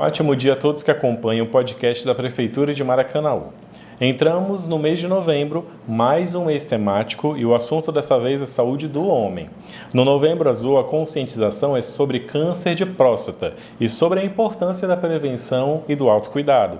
Ótimo dia a todos que acompanham o podcast da Prefeitura de Maracanaú. Entramos no mês de novembro, mais um mês temático, e o assunto dessa vez é saúde do homem. No Novembro Azul, a conscientização é sobre câncer de próstata e sobre a importância da prevenção e do autocuidado.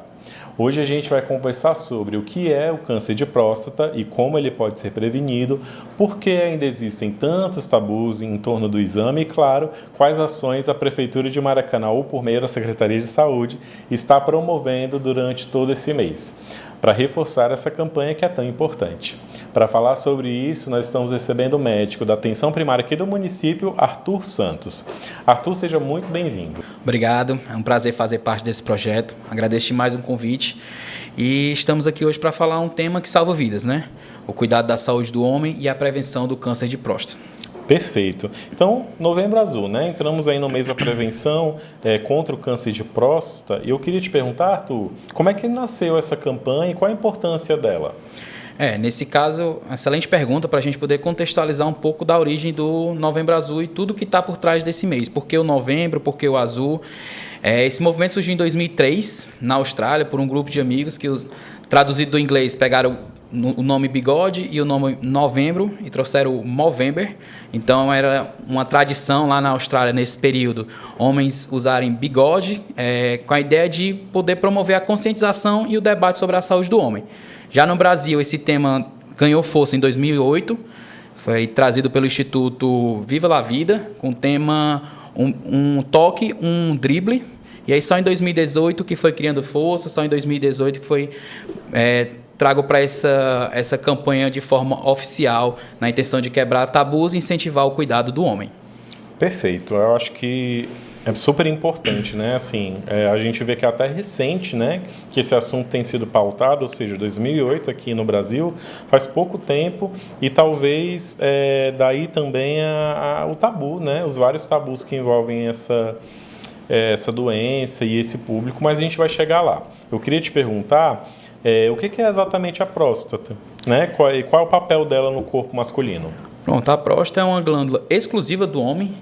Hoje a gente vai conversar sobre o que é o câncer de próstata e como ele pode ser prevenido, por que ainda existem tantos tabus em torno do exame e, claro, quais ações a Prefeitura de Maracanaú, por meio da Secretaria de Saúde, está promovendo durante todo esse mês, para reforçar essa campanha que é tão importante. Para falar sobre isso, nós estamos recebendo o médico da atenção primária aqui do município, Arthur Santos. Arthur, seja muito bem-vindo. Obrigado, é um prazer fazer parte desse projeto. Agradeço demais um convite e estamos aqui hoje para falar um tema que salva vidas, né? O cuidado da saúde do homem e a prevenção do câncer de próstata. Perfeito. Então, Novembro Azul, né? Entramos aí no mês da prevenção contra o câncer de próstata. E eu queria te perguntar, Arthur, como é que nasceu essa campanha e qual a importância dela? Nesse caso, excelente pergunta para a gente poder contextualizar um pouco da origem do Novembro Azul e tudo que está por trás desse mês. Por que o novembro, por que o azul? Esse movimento surgiu em 2003, na Austrália, por um grupo de amigos que, traduzido do inglês, pegaram o nome bigode e o nome novembro e trouxeram o Movember. Então era uma tradição lá na Austrália nesse período, homens usarem bigode com a ideia de poder promover a conscientização e o debate sobre a saúde do homem. Já no Brasil, esse tema ganhou força em 2008, foi trazido pelo Instituto Viva la Vida, com o tema um toque, um drible. E aí só em 2018 que foi criando força, só em 2018 que foi trago para essa campanha de forma oficial, na intenção de quebrar tabus e incentivar o cuidado do homem. Perfeito. Eu acho que é super importante, né? Assim, a gente vê que é até recente, né, que esse assunto tem sido pautado, ou seja, 2008 aqui no Brasil, faz pouco tempo, e talvez daí também o tabu, né? Os vários tabus que envolvem essa doença e esse público, mas a gente vai chegar lá. Eu queria te perguntar o que é exatamente a próstata, né? Qual é o papel dela no corpo masculino? Pronto, a próstata é uma glândula exclusiva do homem.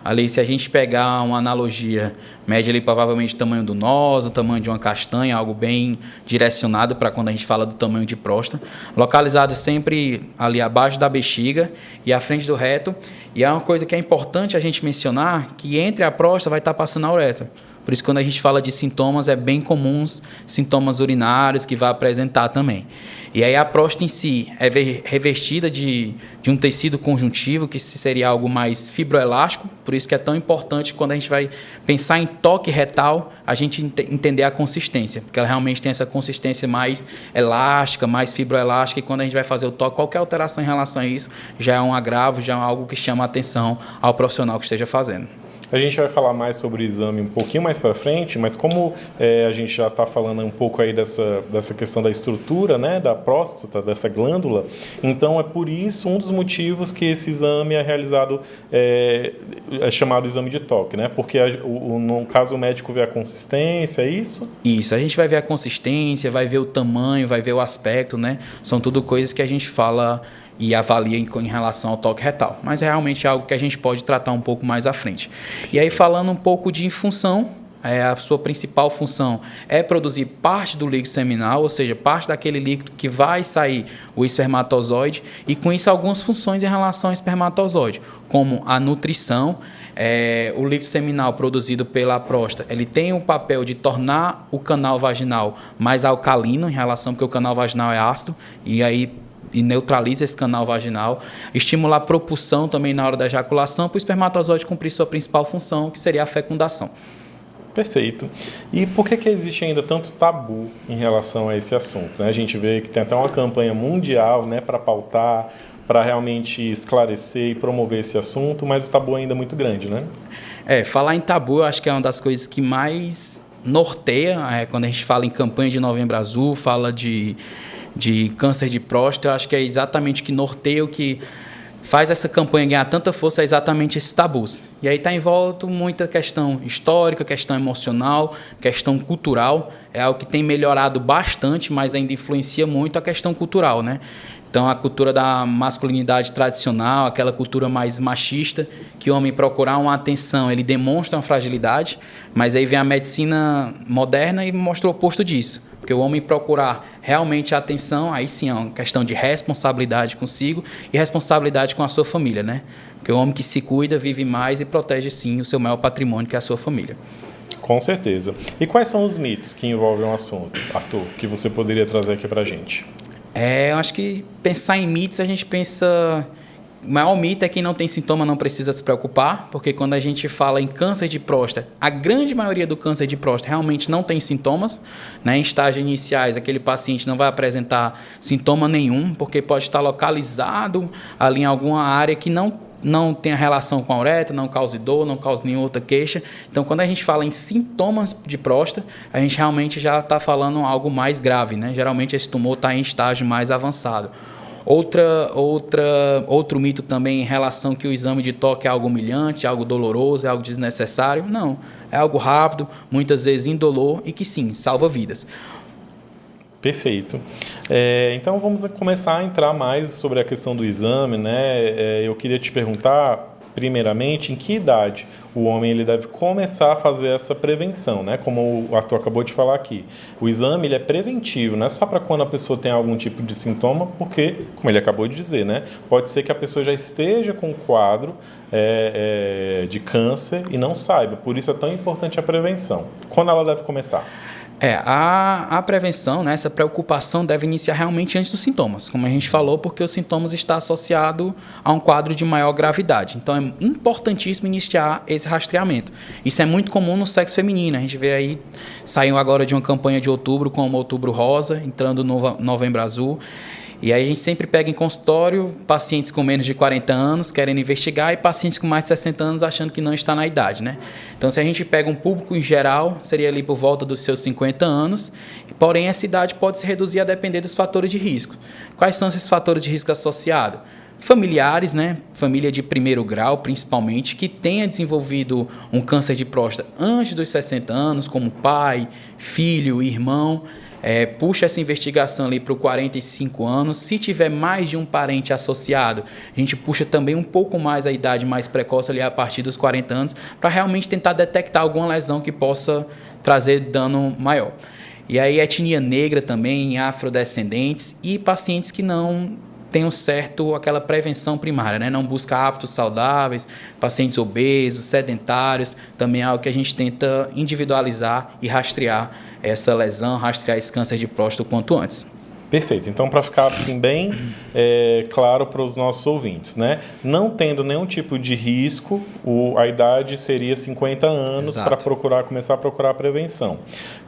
Ali, se a gente pegar uma analogia, mede ali provavelmente o tamanho do nós, o tamanho de uma castanha, algo bem direcionado para quando a gente fala do tamanho de próstata, localizado sempre ali abaixo da bexiga e à frente do reto. E é uma coisa que é importante a gente mencionar, que entre a próstata vai estar passando a uretra. Por isso, quando a gente fala de sintomas, é bem comuns sintomas urinários que vai apresentar também. E aí a próstata em si é revestida de um tecido conjuntivo, que seria algo mais fibroelástico, por isso que é tão importante quando a gente vai pensar em toque retal, a gente entender a consistência, porque ela realmente tem essa consistência mais elástica, mais fibroelástica, e quando a gente vai fazer o toque, qualquer alteração em relação a isso já é um agravo, já é algo que chama a atenção ao profissional que esteja fazendo. A gente vai falar mais sobre o exame um pouquinho mais para frente, mas como a gente já está falando um pouco aí dessa questão da estrutura, né, da próstata, dessa glândula, então é por isso um dos motivos que esse exame é realizado, é chamado exame de toque, né? Porque no caso o médico vê a consistência, é isso? Isso, a gente vai ver a consistência, vai ver o tamanho, vai ver o aspecto, né? São tudo coisas que a gente fala e avalia em relação ao toque retal. Mas é realmente algo que a gente pode tratar um pouco mais à frente. E aí, falando um pouco de função, a sua principal função é produzir parte do líquido seminal, ou seja, parte daquele líquido que vai sair o espermatozoide, e com isso algumas funções em relação ao espermatozoide, como a nutrição. O líquido seminal produzido pela próstata, ele tem o papel de tornar o canal vaginal mais alcalino em relação, porque o canal vaginal é ácido, e neutraliza esse canal vaginal, estimular a propulsão também na hora da ejaculação, para o espermatozoide cumprir sua principal função, que seria a fecundação. Perfeito. E por que existe ainda tanto tabu em relação a esse assunto, né? A gente vê que tem até uma campanha mundial, né, para pautar, para realmente esclarecer e promover esse assunto, mas o tabu ainda é muito grande, né? Falar em tabu, eu acho que é uma das coisas que mais norteia, quando a gente fala em campanha de Novembro Azul, fala de câncer de próstata, eu acho que é exatamente o que norteia, o que faz essa campanha ganhar tanta força é exatamente esses tabus. E aí está em volta muita questão histórica, questão emocional, questão cultural. É algo que tem melhorado bastante, mas ainda influencia muito a questão cultural, né? Então, a cultura da masculinidade tradicional, aquela cultura mais machista, que o homem procurar uma atenção, ele demonstra uma fragilidade, mas aí vem a medicina moderna e mostra o oposto disso. Porque o homem procurar realmente a atenção, aí sim é uma questão de responsabilidade consigo e responsabilidade com a sua família, né? Porque o homem que se cuida vive mais e protege, sim, o seu maior patrimônio, que é a sua família. Com certeza. E quais são os mitos que envolvem o assunto, Arthur, que você poderia trazer aqui pra gente? Eu acho que pensar em mitos, a gente pensa... O maior mito é que quem não tem sintoma não precisa se preocupar, porque quando a gente fala em câncer de próstata, a grande maioria do câncer de próstata realmente não tem sintomas, né? Em estágios iniciais, aquele paciente não vai apresentar sintoma nenhum, porque pode estar localizado ali em alguma área que não tem relação com a uretra, não cause dor, não cause nenhuma outra queixa. Então, quando a gente fala em sintomas de próstata, a gente realmente já está falando algo mais grave, né? Geralmente esse tumor está em estágio mais avançado. Outro mito também em relação que o exame de toque é algo humilhante, algo doloroso, é algo desnecessário. Não, é algo rápido, muitas vezes indolor e que sim, salva vidas. Perfeito. Então vamos começar a entrar mais sobre a questão do exame, né? Eu queria te perguntar, primeiramente, em que idade o homem ele deve começar a fazer essa prevenção, né? Como o Arthur acabou de falar aqui. O exame ele é preventivo, não é só para quando a pessoa tem algum tipo de sintoma, porque, como ele acabou de dizer, né? Pode ser que a pessoa já esteja com um quadro de câncer e não saiba. Por isso é tão importante a prevenção. Quando ela deve começar? A prevenção, né, essa preocupação deve iniciar realmente antes dos sintomas, como a gente falou, porque os sintomas estão associados a um quadro de maior gravidade. Então, é importantíssimo iniciar esse rastreamento. Isso é muito comum no sexo feminino. A gente vê aí, saiu agora de uma campanha de outubro, como Outubro Rosa, entrando no Novembro Azul. E aí a gente sempre pega em consultório pacientes com menos de 40 anos querendo investigar e pacientes com mais de 60 anos achando que não está na idade, né? Então, se a gente pega um público em geral, seria ali por volta dos seus 50 anos, porém essa idade pode se reduzir a depender dos fatores de risco. Quais são esses fatores de risco associados? Familiares, né? Família de primeiro grau, principalmente, que tenha desenvolvido um câncer de próstata antes dos 60 anos, como pai, filho, irmão. Puxa essa investigação ali para os 45 anos. Se tiver mais de um parente associado, a gente puxa também um pouco mais a idade mais precoce ali a partir dos 40 anos, para realmente tentar detectar alguma lesão que possa trazer dano maior. E aí etnia negra também, afrodescendentes e pacientes que não tem aquela prevenção primária, né? Não busca hábitos saudáveis, pacientes obesos, sedentários, também é algo que a gente tenta individualizar e rastrear essa lesão, rastrear esse câncer de próstata o quanto antes. Perfeito. Então, para ficar assim bem claro para os nossos ouvintes, né? Não tendo nenhum tipo de risco, a idade seria 50 anos para começar a procurar a prevenção.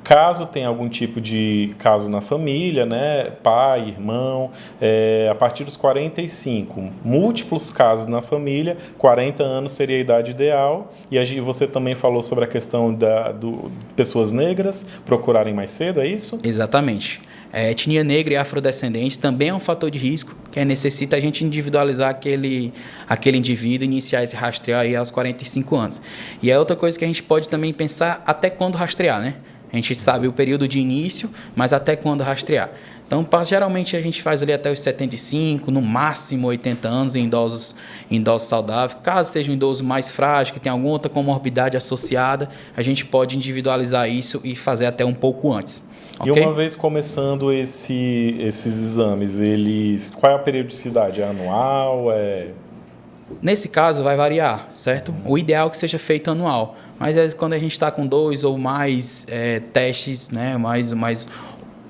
Caso tenha algum tipo de caso na família, né? Pai, irmão, a partir dos 45, múltiplos casos na família, 40 anos seria a idade ideal. E você também falou sobre a questão pessoas negras procurarem mais cedo, é isso? Exatamente. Etnia negra e afrodescendente também é um fator de risco que necessita a gente individualizar aquele indivíduo e iniciar esse rastrear aí aos 45 anos. E é outra coisa que a gente pode também pensar até quando rastrear, né? A gente sabe o período de início, mas até quando rastrear. Então, geralmente a gente faz ali até os 75, no máximo 80 anos em idosos saudáveis. Caso seja um idoso mais frágil, que tem alguma outra comorbidade associada, a gente pode individualizar isso e fazer até um pouco antes. E uma vez começando esses exames, qual é a periodicidade? É anual? Nesse caso, vai variar, certo? O ideal é que seja feito anual. Mas quando a gente está com 2 ou mais testes, né, mais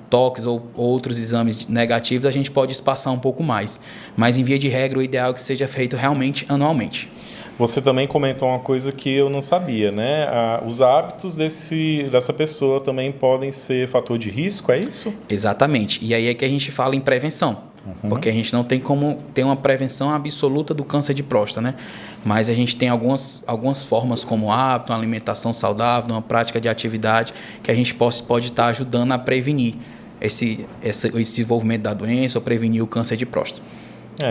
toques ou outros exames negativos, a gente pode espaçar um pouco mais. Mas, em via de regra, o ideal é que seja feito realmente anualmente. Você também comentou uma coisa que eu não sabia, né? Os hábitos dessa pessoa também podem ser fator de risco, é isso? Exatamente. E aí é que a gente fala em prevenção. Porque a gente não tem como ter uma prevenção absoluta do câncer de próstata, né? Mas a gente tem algumas formas como hábito, uma alimentação saudável, uma prática de atividade que a gente pode estar ajudando a prevenir esse desenvolvimento da doença ou prevenir o câncer de próstata.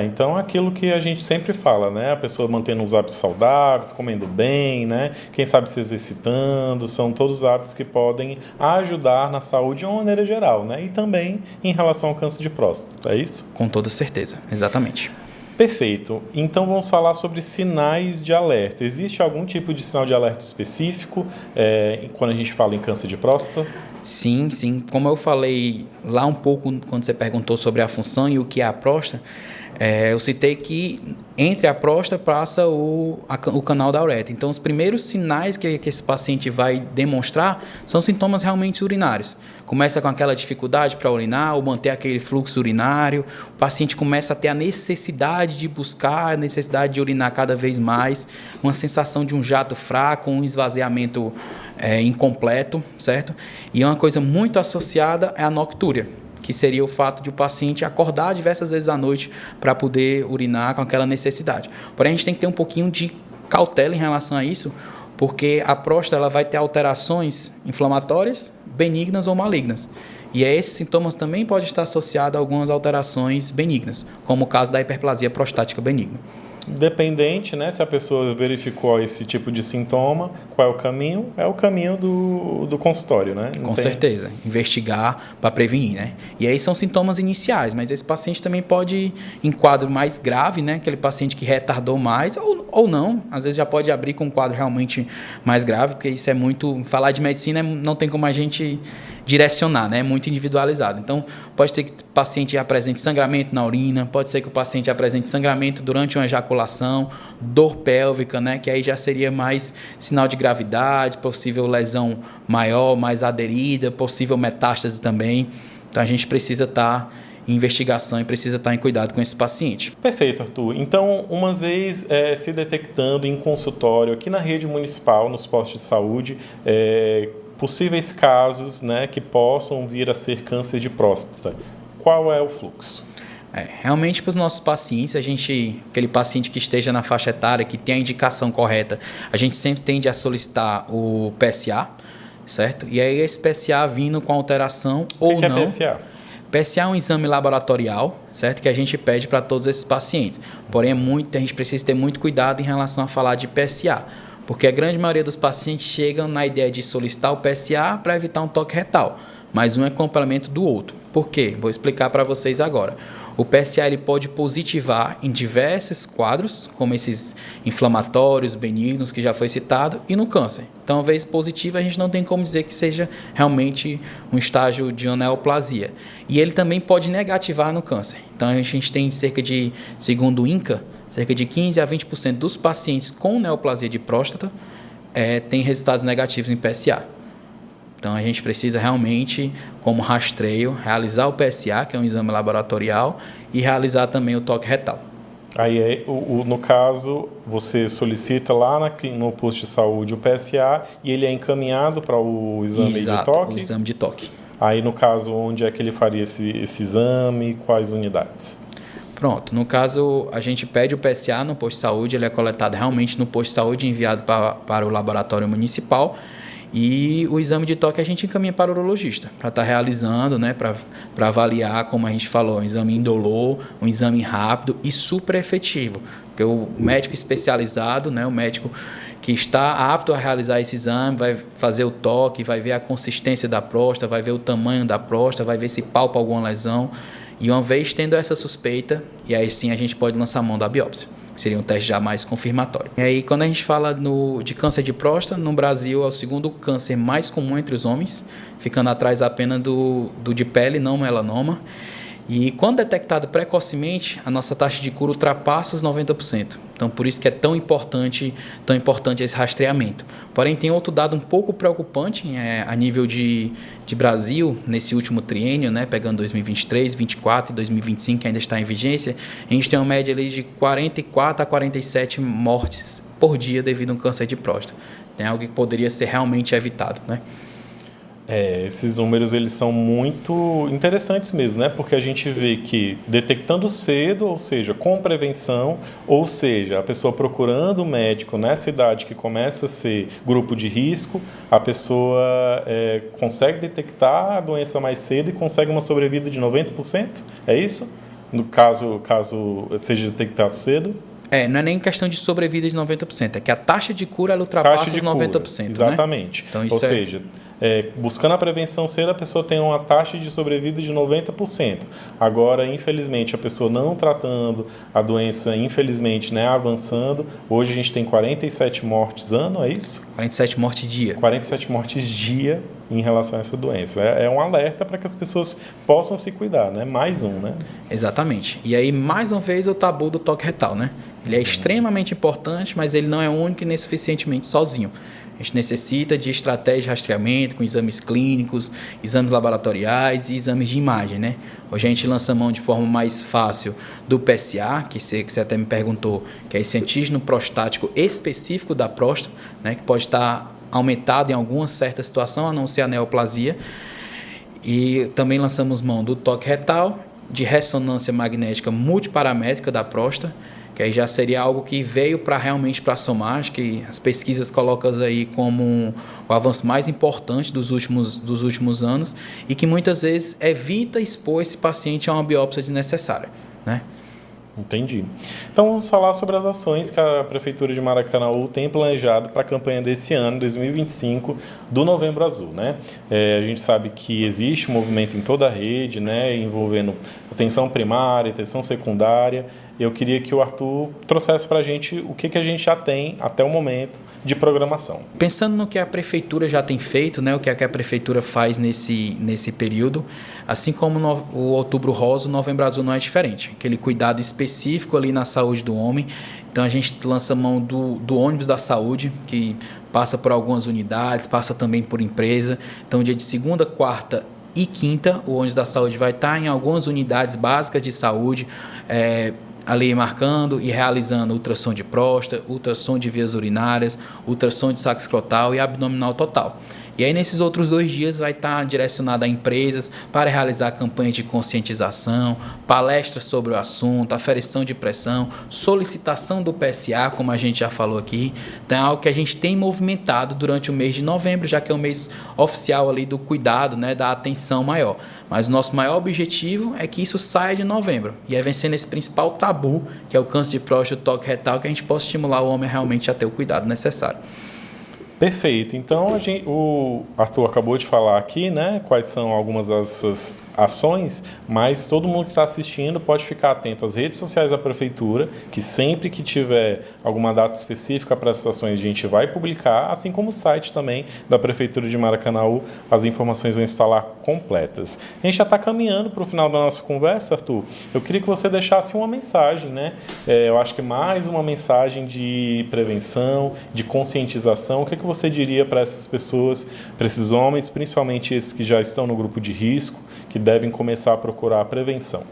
Então, aquilo que a gente sempre fala, né? A pessoa mantendo os hábitos saudáveis, comendo bem, né? Quem sabe se exercitando, são todos hábitos que podem ajudar na saúde de uma maneira geral, né? E também em relação ao câncer de próstata, é isso? Com toda certeza, exatamente. Perfeito. Então, vamos falar sobre sinais de alerta. Existe algum tipo de sinal de alerta específico quando a gente fala em câncer de próstata? Sim, sim. Como eu falei lá um pouco quando você perguntou sobre a função e o que é a próstata, eu citei que entre a próstata passa o canal da uretra. Então, os primeiros sinais que esse paciente vai demonstrar são sintomas realmente urinários. Começa com aquela dificuldade para urinar ou manter aquele fluxo urinário. O paciente começa a ter a necessidade de buscar, a necessidade de urinar cada vez mais, uma sensação de um jato fraco, um esvaziamento incompleto, certo? E uma coisa muito associada é a noctúria, que seria o fato de o paciente acordar diversas vezes à noite para poder urinar com aquela necessidade. Porém, a gente tem que ter um pouquinho de cautela em relação a isso, porque a próstata ela vai ter alterações inflamatórias, benignas ou malignas. E esses sintomas também podem estar associados a algumas alterações benignas, como o caso da hiperplasia prostática benigna. Dependente, né, se a pessoa verificou esse tipo de sintoma, qual é o caminho? É o caminho do consultório, né? Com certeza, investigar para prevenir, né? E aí são sintomas iniciais, mas esse paciente também pode ir em quadro mais grave, né? Aquele paciente que retardou mais ou não, às vezes já pode abrir com um quadro realmente mais grave, porque isso é muito... Falar de medicina não tem como a gente direcionar, né? É muito individualizado. Então, pode ter que o paciente apresente sangramento na urina, pode ser que o paciente apresente sangramento durante uma ejaculação, dor pélvica, né? Que aí já seria mais sinal de gravidade, possível lesão maior, mais aderida, possível metástase também. Então, a gente precisa estar em investigação e precisa estar em cuidado com esse paciente. Perfeito, Arthur. Então, uma vez se detectando em consultório, aqui na rede municipal, nos postos de saúde, possíveis casos, né, que possam vir a ser câncer de próstata, qual é o fluxo? Realmente, para os nossos pacientes, aquele paciente que esteja na faixa etária, que tem a indicação correta, a gente sempre tende a solicitar o PSA, certo? E aí esse PSA vindo com alteração ou não. O que é PSA? PSA é um exame laboratorial, certo? Que a gente pede para todos esses pacientes. Porém, a gente precisa ter muito cuidado em relação a falar de PSA, porque a grande maioria dos pacientes chegam na ideia de solicitar o PSA para evitar um toque retal, mas um é complemento do outro. Por quê? Vou explicar para vocês agora. O PSA ele pode positivar em diversos quadros, como esses inflamatórios, benignos, que já foi citado, e no câncer. Então, uma vez positivo, a gente não tem como dizer que seja realmente um estágio de uma neoplasia. E ele também pode negativar no câncer. Então, a gente tem segundo o INCA, cerca de 15% a 20% dos pacientes com neoplasia de próstata têm resultados negativos em PSA. Então, a gente precisa realmente, como rastreio, realizar o PSA, que é um exame laboratorial, e realizar também o toque retal. Aí, no caso, você solicita lá no posto de saúde o PSA e ele é encaminhado para o exame de toque? O exame de toque. Aí, no caso, onde é que ele faria esse exame? Quais unidades? Pronto, no caso, a gente pede o PSA no posto de saúde, ele é coletado realmente no posto de saúde e enviado para o laboratório municipal. E o exame de toque a gente encaminha para o urologista, para estar realizando, né, para avaliar, como a gente falou, um exame indolor, um exame rápido e super efetivo. Porque o médico especializado, né, o médico que está apto a realizar esse exame, vai fazer o toque, vai ver a consistência da próstata, vai ver o tamanho da próstata, vai ver se palpa alguma lesão. E uma vez tendo essa suspeita, e aí sim a gente pode lançar a mão da biópsia, que seria um teste já mais confirmatório. E aí, quando a gente fala de câncer de próstata, no Brasil é o segundo câncer mais comum entre os homens, ficando atrás apenas do de pele, não melanoma. E quando detectado precocemente, a nossa taxa de cura ultrapassa os 90%. Então, por isso que é tão importante esse rastreamento. Porém, tem outro dado um pouco preocupante a nível de Brasil, nesse último triênio, né, pegando 2023, 2024 e 2025, que ainda está em vigência, a gente tem uma média ali de 44 a 47 mortes por dia devido a um câncer de próstata. É algo que poderia ser realmente evitado, né? Esses números eles são muito interessantes mesmo, né? Porque a gente vê que detectando cedo, ou seja, com prevenção, ou seja, a pessoa procurando o médico nessa idade que começa a ser grupo de risco, a pessoa consegue detectar a doença mais cedo e consegue uma sobrevida de 90%? É isso? no caso seja detectado cedo? Não é nem questão de sobrevida de 90%, é que a taxa de cura ela ultrapassa os 90%. Exatamente. Né? Então, Ou seja, buscando a prevenção cedo, a pessoa tem uma taxa de sobrevida de 90%. Agora, infelizmente, a pessoa não tratando, a doença, infelizmente, né, avançando. Hoje a gente tem 47 mortes ano, é isso? 47 mortes dia. 47 mortes dia em relação a essa doença. É um alerta para que as pessoas possam se cuidar, né? Mais um, né? Exatamente. E aí, mais uma vez, o tabu do toque retal, né? Ele é extremamente importante, mas ele não é único e nem suficientemente sozinho. A gente necessita de estratégia de rastreamento com exames clínicos, exames laboratoriais e exames de imagem, né? Hoje a gente lança mão de forma mais fácil do PSA, que você até me perguntou, que é esse antígeno prostático específico da próstata, né? Que pode estar aumentado em alguma certa situação, a não ser a neoplasia. E também lançamos mão do toque retal, de ressonância magnética multiparamétrica da próstata, que aí já seria algo que veio realmente para somar, acho que as pesquisas colocam aí como o avanço mais importante dos últimos anos e que muitas vezes evita expor esse paciente a uma biópsia desnecessária, né? Entendi. Então vamos falar sobre as ações que a Prefeitura de Maracanaú tem planejado para a campanha desse ano, 2025, do Novembro Azul, né? A gente sabe que existe um movimento em toda a rede, né, envolvendo atenção primária, atenção secundária. Eu queria que o Arthur trouxesse para a gente o que a gente já tem até o momento de programação. Pensando no que a Prefeitura já tem feito, né, o que a Prefeitura faz nesse período, assim como o Outubro Rosa, o Novembro Azul não é diferente. Aquele cuidado específico ali na saúde do homem. Então a gente lança mão do ônibus da saúde, que passa por algumas unidades, passa também por empresa. Então dia de segunda, quarta e quinta, o ônibus da saúde vai estar em algumas unidades básicas de saúde, ali marcando e realizando ultrassom de próstata, ultrassom de vias urinárias, ultrassom de saco escrotal e abdominal total. E aí, nesses outros 2 dias, vai estar direcionado a empresas para realizar campanhas de conscientização, palestras sobre o assunto, aferição de pressão, solicitação do PSA, como a gente já falou aqui. Então, é algo que a gente tem movimentado durante o mês de novembro, já que é o mês oficial ali do cuidado, né, da atenção maior. Mas o nosso maior objetivo é que isso saia de novembro. E é vencendo esse principal tabu, que é o câncer de próstata e o toque retal, que a gente possa estimular o homem realmente a ter o cuidado necessário. Perfeito. Então, o Arthur acabou de falar aqui, né, quais são algumas dessas ações, mas todo mundo que está assistindo pode ficar atento às redes sociais da Prefeitura, que sempre que tiver alguma data específica para essas ações a gente vai publicar, assim como o site também da Prefeitura de Maracanaú, as informações vão estar lá completas. A gente já está caminhando para o final da nossa conversa, Arthur. Eu queria que você deixasse uma mensagem, né? Eu acho que mais uma mensagem de prevenção, de conscientização. O que você diria para essas pessoas, para esses homens, principalmente esses que já estão no grupo de risco, que devem começar a procurar a prevenção?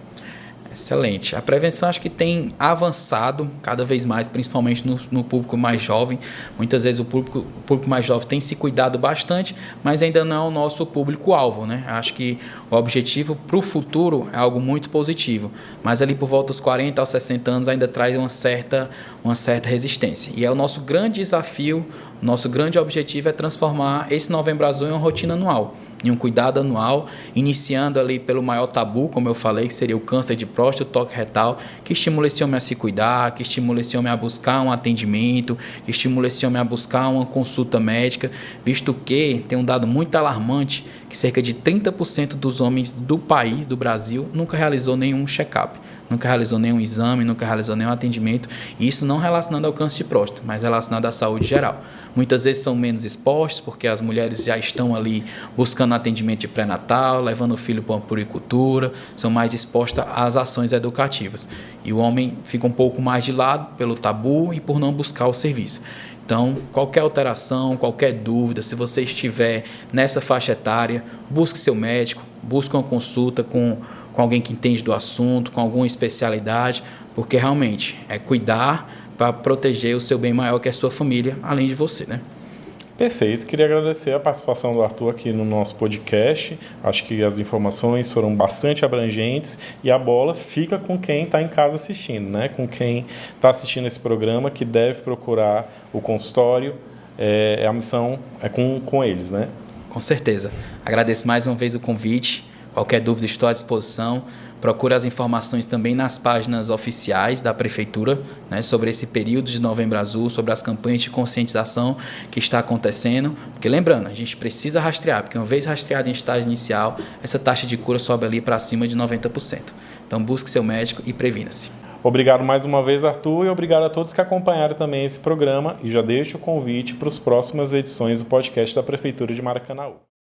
Excelente. A prevenção acho que tem avançado cada vez mais, principalmente no público mais jovem. Muitas vezes o público mais jovem tem se cuidado bastante, mas ainda não é o nosso público-alvo, né? Acho que o objetivo para o futuro é algo muito positivo, mas ali por volta dos 40 aos 60 anos ainda traz uma certa resistência. E é o nosso grande desafio, nosso grande objetivo é transformar esse Novembro Azul em uma rotina anual, em um cuidado anual, iniciando ali pelo maior tabu, como eu falei, que seria o câncer de próstata, o toque retal, que estimula esse homem a se cuidar, que estimula esse homem a buscar um atendimento, que estimula esse homem a buscar uma consulta médica, visto que tem um dado muito alarmante, que cerca de 30% dos homens do país, do Brasil, nunca realizou nenhum check-up, nunca realizou nenhum exame, nunca realizou nenhum atendimento, e isso não relacionado ao câncer de próstata, mas relacionado à saúde geral. Muitas vezes são menos expostos, porque as mulheres já estão ali buscando atendimento de pré-natal, levando o filho para uma puericultura, são mais expostas às ações educativas. E o homem fica um pouco mais de lado pelo tabu e por não buscar o serviço. Então, qualquer alteração, qualquer dúvida, se você estiver nessa faixa etária, busque seu médico, busque uma consulta com alguém que entende do assunto, com alguma especialidade, porque realmente é cuidar para proteger o seu bem maior, que é a sua família, além de você, né? Perfeito. Queria agradecer a participação do Arthur aqui no nosso podcast. Acho que as informações foram bastante abrangentes e a bola fica com quem está em casa assistindo, né? Com quem está assistindo esse programa, que deve procurar o consultório. A missão é com eles, né? Com certeza. Agradeço mais uma vez o convite. Qualquer dúvida, estou à disposição. Procure as informações também nas páginas oficiais da Prefeitura, né, sobre esse período de Novembro Azul, sobre as campanhas de conscientização que está acontecendo. Porque lembrando, a gente precisa rastrear, porque uma vez rastreado em estágio inicial, essa taxa de cura sobe ali para acima de 90%. Então busque seu médico e previna-se. Obrigado mais uma vez, Arthur, e obrigado a todos que acompanharam também esse programa. E já deixo o convite para as próximas edições do podcast da Prefeitura de Maracanaú.